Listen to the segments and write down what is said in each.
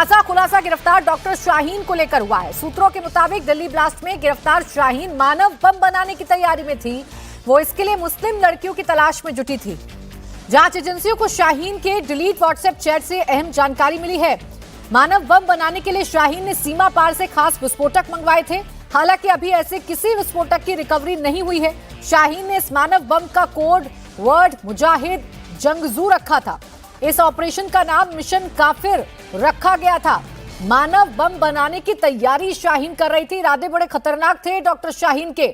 ताजा खुलासा गिरफ्तार डॉक्टर शाहीन को लेकर हुआ है। सूत्रों के मुताबिक दिल्ली ब्लास्ट में गिरफ्तार शाहीन मानव बम बनाने की तैयारी में थी। वो इसके लिए मुस्लिम लड़कियों की तलाश में जुटी थी। जांच एजेंसियों को शाहीन के डिलीट व्हाट्सएप चैट से अहम जानकारी मिली है। मानव बम बनाने के लिए शाहीन ने सीमा पार से खास विस्फोटक मंगवाए थे। हालांकि अभी ऐसे किसी विस्फोटक की रिकवरी नहीं हुई है। शाहीन ने इस मानव बम का कोड वर्ड मुजाहिद जंगजू रखा था। इस ऑपरेशन का नाम मिशन काफिर रखा गया था। मानव बम बनाने की तैयारी शाहीन कर रही थी। इरादे बड़े खतरनाक थे डॉक्टर शाहीन के।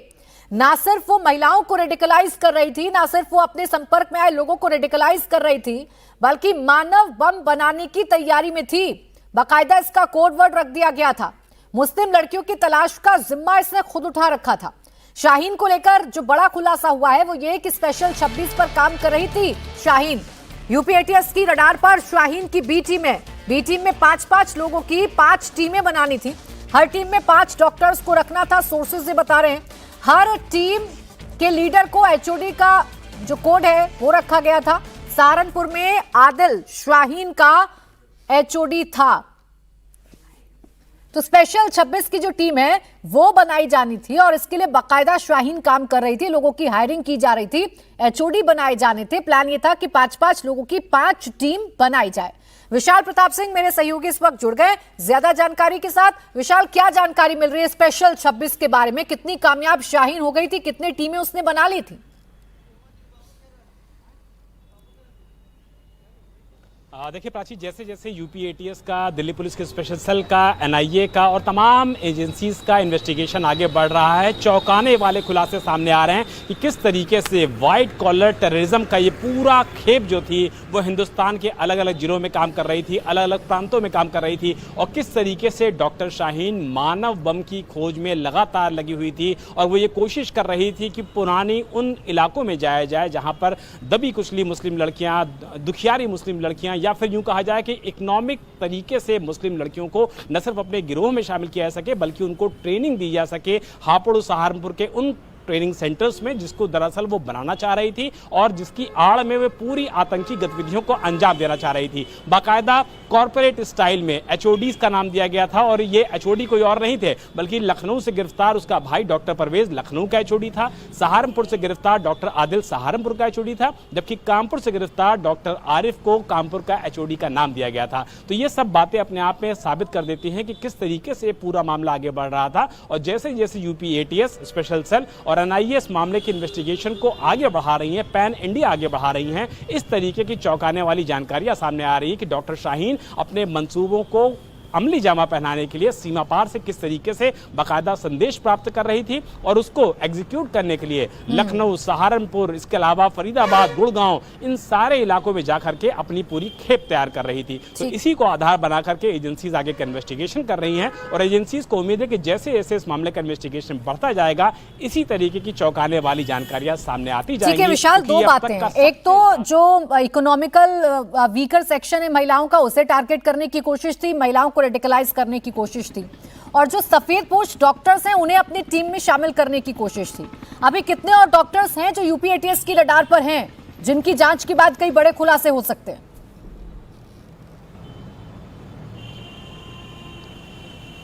ना सिर्फ वो महिलाओं को रेडिकलाइज कर रही थी, ना सिर्फ वो अपने संपर्क में आए लोगों को रेडिकलाइज कर रही थी, बल्कि मानव बम बनाने की तैयारी में थी। बाकायदा इसका कोड वर्ड रख दिया गया था। मुस्लिम लड़कियों की तलाश का जिम्मा इसने खुद उठा रखा था। शाहीन को लेकर जो बड़ा खुलासा हुआ है वो ये कि स्पेशल 26 पर काम कर रही थी शाहीन। यूपी एटीएस की रडार पर शाहीन की बी टीम में 5-5 लोगों की 5 टीमें बनानी थी। हर टीम में 5 डॉक्टर्स को रखना था। सोर्सेज ये बता रहे हैं हर टीम के लीडर को एचओडी का जो कोड है वो रखा गया था। सहारनपुर में आदिल शाहीन का एचओडी था। तो स्पेशल 26 की जो टीम है वो बनाई जानी थी और इसके लिए बाकायदा शाहीन काम कर रही थी। लोगों की हायरिंग की जा रही थी, एचओडी बनाए जाने थे। प्लान ये था कि 5-5 लोगों की 5 टीम बनाई जाए। विशाल प्रताप सिंह मेरे सहयोगी इस वक्त जुड़ गए ज्यादा जानकारी के साथ। विशाल, क्या जानकारी मिल रही है स्पेशल 26 के बारे में? कितनी कामयाब शाहीन हो गई थी? कितनी टीमें उसने बना ली थी? देखिए प्राची, जैसे जैसे यूपी एटीएस का, दिल्ली पुलिस के स्पेशल सेल का, एनआईए का और तमाम एजेंसीज का इन्वेस्टिगेशन आगे बढ़ रहा है, चौंकाने वाले खुलासे सामने आ रहे हैं कि किस तरीके से वाइट कॉलर टेररिज्म का ये पूरा खेप जो थी वो हिंदुस्तान के अलग अलग जिलों में काम कर रही थी, अलग अलग प्रांतों में काम कर रही थी और किस तरीके से डॉक्टर शाहीन मानव बम की खोज में लगातार लगी हुई थी और वो ये कोशिश कर रही थी कि पुरानी उन इलाकों में जाया जाए जहाँ पर दबी कुचली मुस्लिम लड़कियाँ, दुखियारी मुस्लिम लड़कियाँ या फिर यूं कहा जाए कि इकोनॉमिक तरीके से मुस्लिम लड़कियों को न सिर्फ अपने गिरोह में शामिल किया जा सके बल्कि उनको ट्रेनिंग दी जा सके हापुड़ सहारनपुर के उन ट्रेनिंग सेंटर्स में जिसको दरअसल वो बनाना चाह रही थी और जिसकी आड़ में वे पूरी आतंकी गतिविधियों को अंजाम देना चाह रही थी। बाकायदा कॉर्पोरेट स्टाइल में एचओडीज का नाम दिया गया था और ये एचओडी कोई और नहीं थे बल्कि लखनऊ से गिरफ्तार उसका भाई डॉक्टर परवेज लखनऊ का एचओडी था। सहारनपुर से गिरफ्तार डॉक्टर आदिल सहारनपुर का एचओडी था, जबकि कानपुर से गिरफ्तार डॉक्टर आरिफ को कानपुर का एचओडी का नाम दिया गया था। तो ये सब बातें अपने आप में साबित कर देती हैं कि किस तरीके से पूरा मामला आगे बढ़ रहा था और जैसे जैसे यूपी एटीएस, स्पेशल सेल और एनआईए इस मामले की इन्वेस्टिगेशन को आगे बढ़ा रही हैं, पैन इंडिया आगे बढ़ा रही हैं, इस तरीके की चौंकाने वाली जानकारियां सामने आ रही है कि डॉक्टर शाहीन अपने मंसूबों को अमली जामा पहनाने के लिए सीमा पार से किस तरीके से बाकायदा संदेश प्राप्त कर रही थी और उसको एग्जीक्यूट करने के लिए लखनऊ, सहारनपुर, इसके अलावा फरीदाबाद, गुड़गांव, इन सारे इलाकों में जाकर के अपनी पूरी खेप तैयार कर रही थी। तो इसी को आधार बना करके एजेंसीज आगे का इन्वेस्टिगेशन कर रही हैं और एजेंसीज को उम्मीद है कि जैसे जैसे इस मामले का इन्वेस्टिगेशन बढ़ता जाएगा इसी तरीके की चौंकाने वाली जानकारियां सामने आती जाएंगी। ठीक है विशाल, दो बातें हैं। एक तो जो इकोनॉमिकल वीकर सेक्शन है महिलाओं का, उसे टारगेट करने की कोशिश थी, महिलाओं रेडिकलाइज करने की कोशिश थी और जो सफेद पोश डॉक्टर्स हैं उन्हें अपनी टीम में शामिल करने की कोशिश थी। अभी कितने और डॉक्टर्स हैं जो यूपी एटीएस की रडार पर हैं जिनकी जांच के बाद कई बड़े खुलासे हो सकते हैं?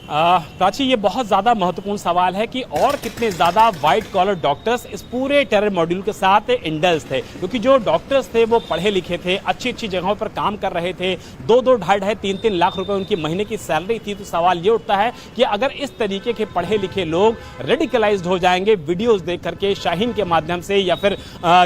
प्राची, ये बहुत ज़्यादा महत्वपूर्ण सवाल है कि और कितने ज़्यादा वाइट कॉलर डॉक्टर्स इस पूरे टेरर मॉड्यूल के साथ इंडल्ज थे, क्योंकि जो डॉक्टर्स थे वो पढ़े लिखे थे, अच्छी अच्छी जगहों पर काम कर रहे थे, 2-2, 2.5, 3-3 लाख रुपए उनकी महीने की सैलरी थी। तो सवाल ये उठता है कि अगर इस तरीके के पढ़े लिखे लोग रेडिकलाइज्ड हो जाएंगे वीडियोज़ देख करके शाहीन के माध्यम से या फिर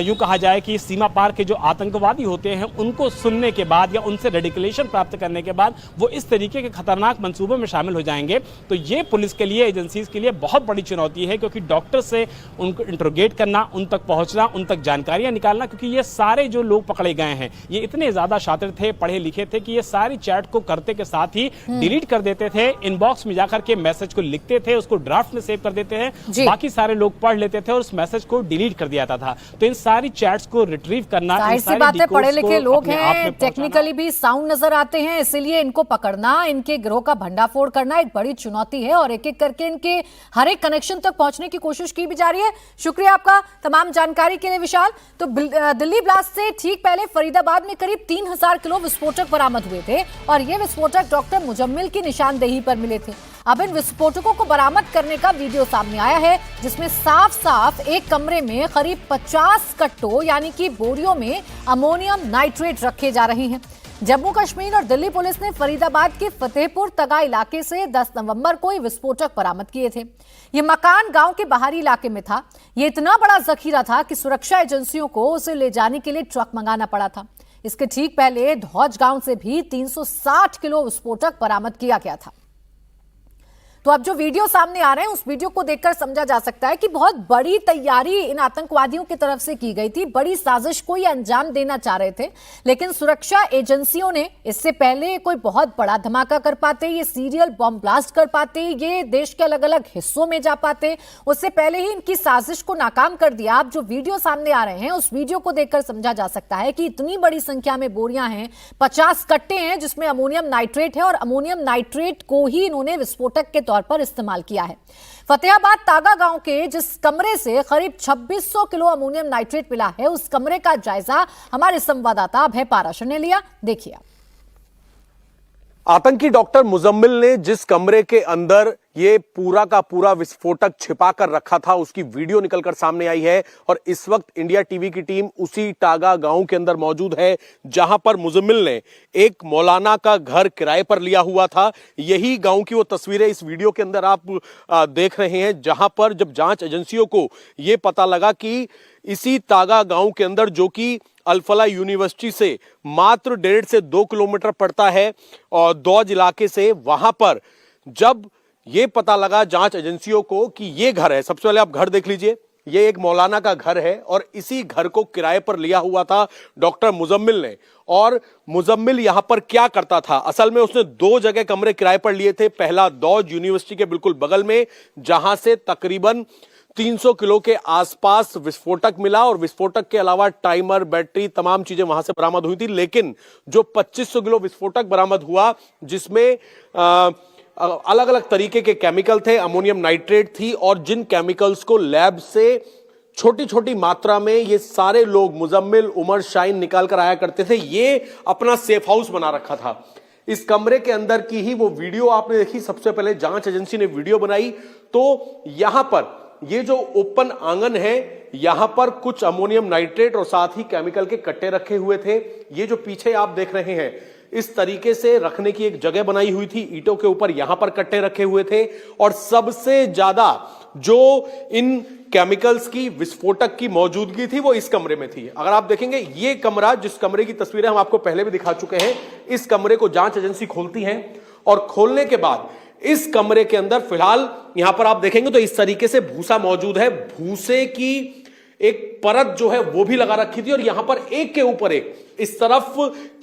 यूँ कहा जाए कि सीमा पार के जो आतंकवादी होते हैं उनको सुनने के बाद या उनसे रेडिकलेशन प्राप्त करने के बाद वो इस तरीके के खतरनाक मंसूबों में शामिल हो जाएंगे, तो ये पुलिस के लिए, एजेंसीज के लिए बहुत बड़ी चुनौती है, क्योंकि डॉक्टर से उनको इंट्रोगेट करना, उन तक पहुंचना, उन तक जानकारियां निकालना, क्योंकि ये सारे जो लोग पकड़े गए हैं ये इतने ज्यादा शातिर थे, पढ़े लिखे थे कि ये सारी चैट को करते के साथ ही डिलीट कर देते थे, इनबॉक्स में जाकर के मैसेज को लिखते थे, उसको ड्राफ्ट में सेव कर देते हैं, बाकी सारे लोग पढ़ लेते थे और उस मैसेज को डिलीट कर दिया जाता था। तो इन सारी चैट्स को रिट्रीव करना, पढ़े लिखे लोग हैं, टेक्निकली भी साउंड नजर आते हैं, इसलिए इनको पकड़ना, इनके गिरोह का भंडाफोड़ करना एक बड़ी चुनौती है और एक एक करके इनके हर एक कनेक्शन तक पहुंचने की कोशिश की भी जा रही है। शुक्रिया आपका तमाम जानकारी के लिए विशाल। तो दिल्ली ब्लास्ट से ठीक पहले फरीदाबाद में करीब 3000 किलो विस्फोटक बरामद हुए थे और ये विस्फोटक डॉक्टर मुजम्मिल की निशानदेही पर मिले थे। अब इन विस्फोटकों को बरामद करने का वीडियो सामने आया है जिसमें साफ साफ एक कमरे में करीब 50 कट्टों यानी कि बोरियों में अमोनियम नाइट्रेट रखे जा रहे हैं। जम्मू कश्मीर और दिल्ली पुलिस ने फरीदाबाद के फतेहपुर तगा इलाके से 10 नवंबर को ये विस्फोटक बरामद किए थे। ये मकान गांव के बाहरी इलाके में था। ये इतना बड़ा जखीरा था कि सुरक्षा एजेंसियों को उसे ले जाने के लिए ट्रक मंगाना पड़ा था। इसके ठीक पहले धौज गांव से भी 360 किलो विस्फोटक बरामद किया गया था। तो अब जो वीडियो सामने आ रहे हैं उस वीडियो को देखकर समझा जा सकता है कि बहुत बड़ी तैयारी इन आतंकवादियों की तरफ से की गई थी। बड़ी साजिश को ये अंजाम देना चाह रहे थे, लेकिन सुरक्षा एजेंसियों ने इससे पहले कोई बहुत बड़ा धमाका कर पाते, ये सीरियल बॉम्ब ब्लास्ट कर पाते, ये देश के अलग अलग हिस्सों में जा पाते, उससे पहले ही इनकी साजिश को नाकाम कर दिया। अब जो वीडियो सामने आ रहे हैं उस वीडियो को देखकर समझा जा सकता है कि इतनी बड़ी संख्या में बोरियां हैं, 50 कट्टे हैं जिसमें अमोनियम नाइट्रेट है और अमोनियम नाइट्रेट को ही इन्होंने विस्फोटक के तौर पर इस्तेमाल किया है। फतेहाबाद तागा गांव के जिस कमरे से करीब 2600 किलो अमोनियम नाइट्रेट मिला है उस कमरे का जायजा हमारे संवाददाता अभय पाराशर ने लिया। देखिए, आतंकी डॉक्टर मुजम्मिल ने जिस कमरे के अंदर ये पूरा का पूरा विस्फोटक छिपा कर रखा था उसकी वीडियो निकलकर सामने आई है और इस वक्त इंडिया टीवी की टीम उसी टागा गांव के अंदर मौजूद है जहां पर मुजम्मिल ने एक मौलाना का घर किराए पर लिया हुआ था। यही गांव की वो तस्वीरें इस वीडियो के अंदर आप देख रहे हैं, जहां पर जब जांच एजेंसियों को यह पता लगा कि इसी तागा गांव के अंदर, जो कि अल-फलाह यूनिवर्सिटी से मात्र 1.5 से 2 किलोमीटर पड़ता है और दौज इलाके से, वहां पर जब ये पता लगा जांच एजेंसियों को कि ये घर है, सबसे पहले आप घर देख लीजिए, ये एक मौलाना का घर है और इसी घर को किराए पर लिया हुआ था डॉक्टर मुजम्मिल ने। और मुजम्मिल यहां पर क्या करता था? असल में उसने 2 जगह कमरे किराए पर लिए थे। पहला दौज यूनिवर्सिटी के बिल्कुल बगल में, जहां से तकरीबन 300 किलो के आसपास विस्फोटक मिला और विस्फोटक के अलावा टाइमर, बैटरी, तमाम चीजें वहां से बरामद हुई थी। लेकिन जो 2500 किलो विस्फोटक बरामद हुआ जिसमें अलग अलग तरीके के केमिकल थे, अमोनियम नाइट्रेट थी और जिन केमिकल्स को लैब से छोटी छोटी मात्रा में ये सारे लोग, मुजम्मिल, उमर, शाहीन, निकाल कर आया करते थे। ये अपना सेफ हाउस बना रखा था। इस कमरे के अंदर की ही वो वीडियो आपने देखी। सबसे पहले जांच एजेंसी ने वीडियो बनाई तो यहां पर ये जो ओपन आंगन है, यहां पर कुछ अमोनियम नाइट्रेट और साथ ही केमिकल के कट्टे रखे हुए थे। ये जो पीछे आप देख रहे हैं, इस तरीके से रखने की एक जगह बनाई हुई थी ईंटों के ऊपर, यहां पर कट्टे रखे हुए थे। और सबसे ज्यादा जो इन केमिकल्स की, विस्फोटक की मौजूदगी थी वो इस कमरे में थी। अगर आप देखेंगे ये कमरा, जिस कमरे की तस्वीरें हम आपको पहले भी दिखा चुके हैं, इस कमरे को जांच एजेंसी खोलती है और खोलने के बाद इस कमरे के अंदर फिलहाल यहां पर आप देखेंगे तो इस तरीके से भूसा मौजूद है। भूसे की एक परत जो है वो भी लगा रखी थी और यहां पर एक के ऊपर एक इस तरफ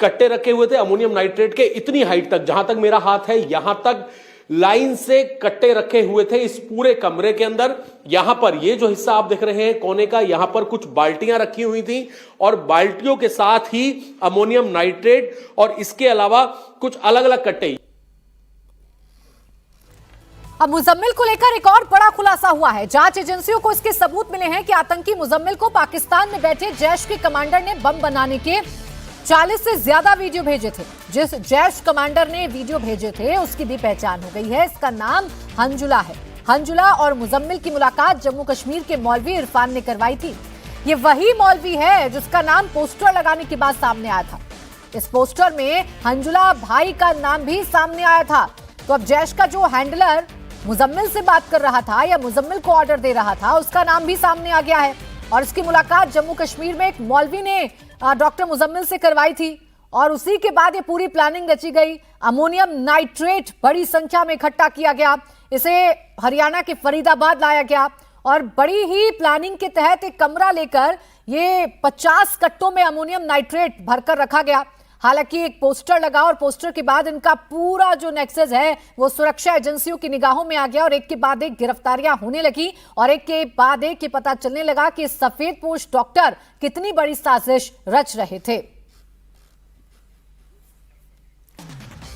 कट्टे रखे हुए थे अमोनियम नाइट्रेट के, इतनी हाइट तक, जहां तक मेरा हाथ है यहां तक लाइन से कट्टे रखे हुए थे इस पूरे कमरे के अंदर। यहां पर ये जो हिस्सा आप देख रहे हैं कोने का, यहां पर कुछ बाल्टियां रखी हुई थी और बाल्टियों के साथ ही अमोनियम नाइट्रेट और इसके अलावा कुछ अलग अलग कट्टे। अब मुजम्मिल को लेकर एक और बड़ा खुलासा हुआ है। जांच एजेंसियों को इसके सबूत मिले हैं कि आतंकी मुजम्मिल को पाकिस्तान में बैठे जैश के कमांडर ने बम बनाने के 40 से ज्यादा वीडियो भेजे थे। जिस जैश कमांडर ने वीडियो भेजे थे उसकी भी पहचान हो गई है। इसका नाम हंजुला है। हंजुला और मुजम्मिल की मुलाकात जम्मू कश्मीर के मौलवी इरफान ने करवाई थी। ये वही मौलवी है जिसका नाम पोस्टर लगाने के बाद सामने आया था। इस पोस्टर में हंजुला भाई का नाम भी सामने आया था। तो अब जैश का जो हैंडलर मुजम्मिल से बात कर रहा था या मुजम्मिल को ऑर्डर दे रहा था, उसका नाम भी सामने आ गया है। और इसकी मुलाकात जम्मू कश्मीर में एक मौलवी ने डॉक्टर मुजम्मिल से करवाई थी और उसी के बाद ये पूरी प्लानिंग रची गई। अमोनियम नाइट्रेट बड़ी संख्या में इकट्ठा किया गया, इसे हरियाणा के फरीदाबाद लाया गया और बड़ी ही प्लानिंग के तहत एक कमरा लेकर ये 50 कट्टों में अमोनियम नाइट्रेट भरकर रखा गया। हालांकि एक पोस्टर लगा और पोस्टर के बाद इनका पूरा जो नेक्सस है वो सुरक्षा एजेंसियों की निगाहों में आ गया और एक के बाद एक गिरफ्तारियां होने लगी और एक के बाद एक ये पता चलने लगा कि सफेदपोश डॉक्टर कितनी बड़ी साजिश रच रहे थे।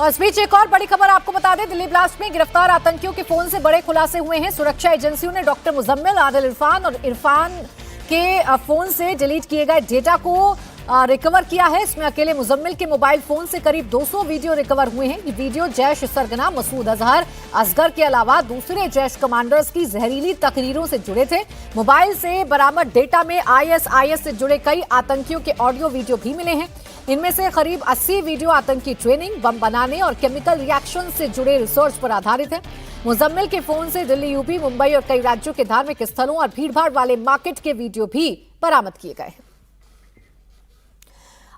और इस बीच एक और बड़ी खबर आपको बता दें, दिल्ली ब्लास्ट में गिरफ्तार आतंकियों के फोन से बड़े खुलासे हुए हैं। सुरक्षा एजेंसियों ने डॉक्टर मुजम्मिल, आदिल इरफान और इरफान के फोन से डिलीट किए गए डेटा को रिकवर किया है। इसमें अकेले मुजम्मिल के मोबाइल फोन से करीब 200 वीडियो रिकवर हुए हैं। ये वीडियो जैश सरगना मसूद अजहर असगर के अलावा दूसरे जैश कमांडर्स की जहरीली तकरीरों से जुड़े थे। मोबाइल से बरामद डेटा में आईएसआईएस से जुड़े कई आतंकियों के ऑडियो वीडियो भी मिले हैं। इनमें से करीब 80 वीडियो आतंकी ट्रेनिंग, बम बनाने और केमिकल रिएक्शन से जुड़े रिसर्च पर आधारित है। मुजम्मिल के फोन से दिल्ली, यूपी, मुंबई और कई राज्यों के धार्मिक स्थलों और भीड़भाड़ वाले मार्केट के वीडियो भी बरामद किए गए हैं।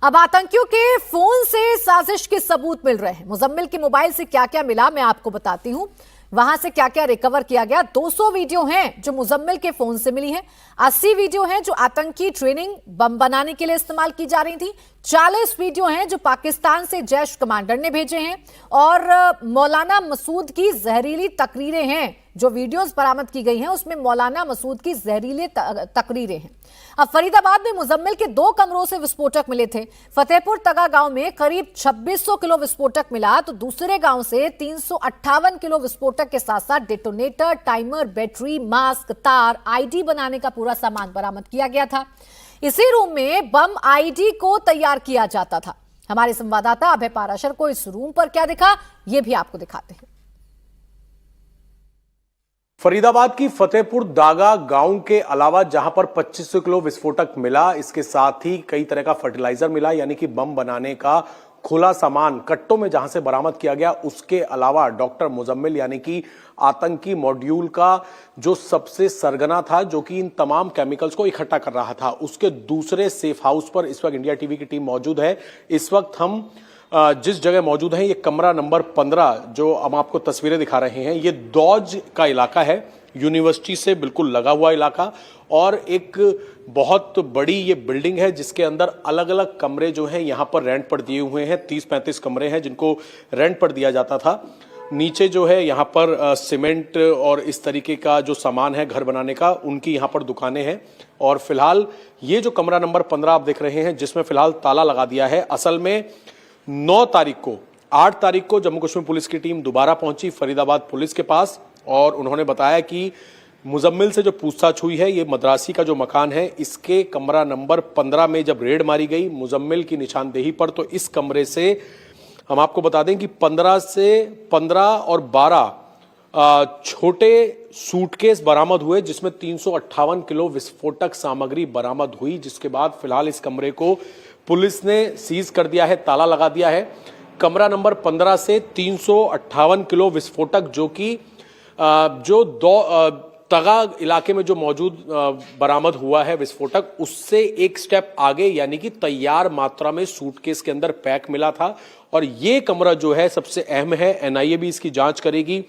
अब आतंकियों के फोन से साजिश के सबूत मिल रहे हैं। मुजम्मिल के मोबाइल से क्या क्या मिला मैं आपको बताती हूं, वहां से क्या क्या रिकवर किया गया। 200 वीडियो हैं जो मुजम्मिल के फोन से मिली हैं। 80 वीडियो हैं जो आतंकी ट्रेनिंग, बम बनाने के लिए इस्तेमाल की जा रही थी। 40 वीडियो हैं जो पाकिस्तान से जैश कमांडर ने भेजे हैं और मौलाना मसूद की जहरीली तकरीरें हैं। जो वीडियोस बरामद की गई हैं उसमें मौलाना मसूद की जहरीली तकरीरें हैं। अब फरीदाबाद में मुजम्मिल के 2 कमरों से विस्फोटक मिले थे। फतेहपुर तगा गांव में करीब 2600 किलो विस्फोटक मिला, तो दूसरे गांव से 358 किलो विस्फोटक के साथ साथ डेटोनेटर, टाइमर, बैटरी, मास्क, तार, आईडी बनाने का पूरा सामान बरामद किया गया था। इसी रूम में बम आईडी को तैयार किया जाता था। हमारे संवाददाता अभय पाराशर को इस रूम पर क्या दिखा, यह भी आपको दिखाते हैं। फरीदाबाद की फतेहपुर दागा गांव के अलावा जहां पर 2500 किलो विस्फोटक मिला, इसके साथ ही कई तरह का फर्टिलाइजर मिला, यानी कि बम बनाने का खुला सामान कट्टों में जहां से बरामद किया गया। उसके अलावा डॉक्टर मुजम्मिल यानी कि आतंकी मॉड्यूल का जो सबसे सरगना था, जो कि इन तमाम केमिकल्स को इकट्ठा कर रहा था, उसके दूसरे सेफ हाउस पर इस वक्त इंडिया टीवी की टीम मौजूद है। इस वक्त हम जिस जगह मौजूद हैं, ये कमरा नंबर 15 जो हम आपको तस्वीरें दिखा रहे हैं, ये दौज का इलाका है, यूनिवर्सिटी से बिल्कुल लगा हुआ इलाका, और एक बहुत बड़ी ये बिल्डिंग है जिसके अंदर अलग अलग कमरे जो हैं यहाँ पर रेंट पर दिए हुए हैं। 30-35 कमरे हैं जिनको रेंट पर दिया जाता था। नीचे जो है यहाँ पर सीमेंट और इस तरीके का जो सामान है घर बनाने का, उनकी यहाँ पर दुकानें हैं। और फिलहाल ये जो कमरा नंबर 15 आप देख रहे हैं, जिसमें फिलहाल ताला लगा दिया है, असल में 8 तारीख को जम्मू कश्मीर पुलिस की टीम दोबारा पहुंची फरीदाबाद पुलिस के पास, और उन्होंने बताया कि मुजम्मिल से जो पूछताछ हुई है, ये मद्रासी का जो मकान है, इसके कमरा नंबर 15 में जब रेड मारी गई मुजम्मिल की निशानदेही पर, तो इस कमरे से हम आपको बता दें कि 15 और 12 छोटे सूटकेस बरामद हुए, जिसमें 358 किलो विस्फोटक सामग्री बरामद हुई। जिसके बाद फिलहाल इस कमरे को पुलिस ने सीज कर दिया है, ताला लगा दिया है। कमरा नंबर 15 से 358 किलो विस्फोटक, जो कि तगा इलाके में जो मौजूद बरामद हुआ है विस्फोटक, उससे एक स्टेप आगे, यानी कि तैयार मात्रा में सूटकेस के अंदर पैक मिला था। और ये कमरा जो है सबसे अहम है, एनआईए भी इसकी जांच करेगी।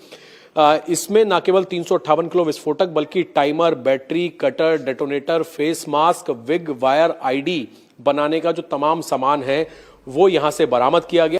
इसमें न केवल 358 किलो विस्फोटक, बल्कि timer, battery, cutter, detonator, face mask, wig, wire, ID बनाने का जो तमाम सामान है वो यहां से बरामद किया गया।